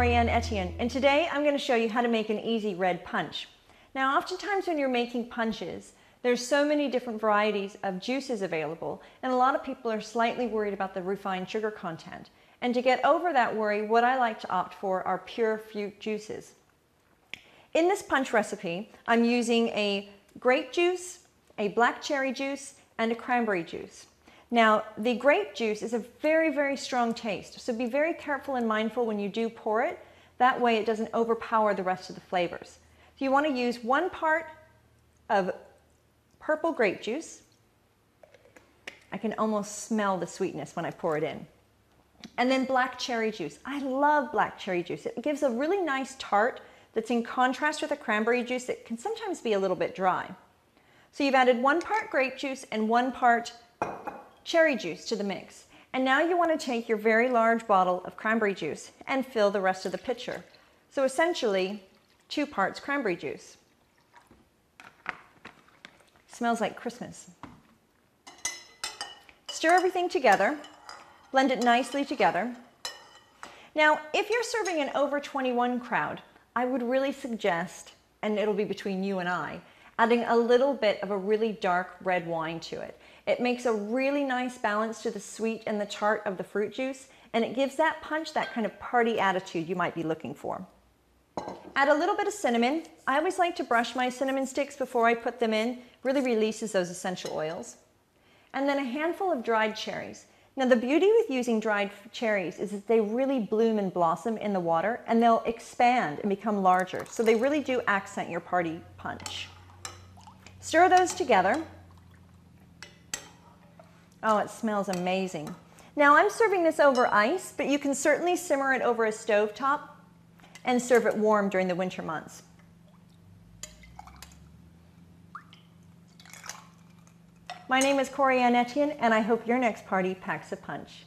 Corianne Etienne, and today I'm going to show you how to make an easy red punch. Now, oftentimes when you're making punches, there's so many different varieties of juices available, and a lot of people are slightly worried about the refined sugar content. And to get over that worry, what I like to opt for are pure fruit juices. In this punch recipe, I'm using a grape juice, a black cherry juice, and a cranberry juice. Now, the grape juice is a very, very strong taste, so be very careful and mindful when you do pour it. That way it doesn't overpower the rest of the flavors. So you want to use 1 part of purple grape juice. I can almost smell the sweetness when I pour it in. And then black cherry juice. I love black cherry juice. It gives a really nice tart that's in contrast with the cranberry juice that can sometimes be a little bit dry. So you've added 1 part grape juice and 1 part cherry juice to the mix. And now you want to take your very large bottle of cranberry juice and fill the rest of the pitcher. So essentially 2 parts cranberry juice. Smells like Christmas. Stir everything together. Blend it nicely together. Now, if you're serving an over 21 crowd, I would really suggest, and it'll be between you and I, adding a little bit of a really dark red wine to it. It makes a really nice balance to the sweet and the tart of the fruit juice, and it gives that punch that kind of party attitude you might be looking for. Add a little bit of cinnamon. I always like to brush my cinnamon sticks before I put them in. Really releases those essential oils. And then a handful of dried cherries. Now, the beauty with using dried cherries is that they really bloom and blossom in the water, and they'll expand and become larger. So they really do accent your party punch. Stir those together. Oh, it smells amazing. Now, I'm serving this over ice, but you can certainly simmer it over a stovetop and serve it warm during the winter months. My name is Corianne Etienne, and I hope your next party packs a punch.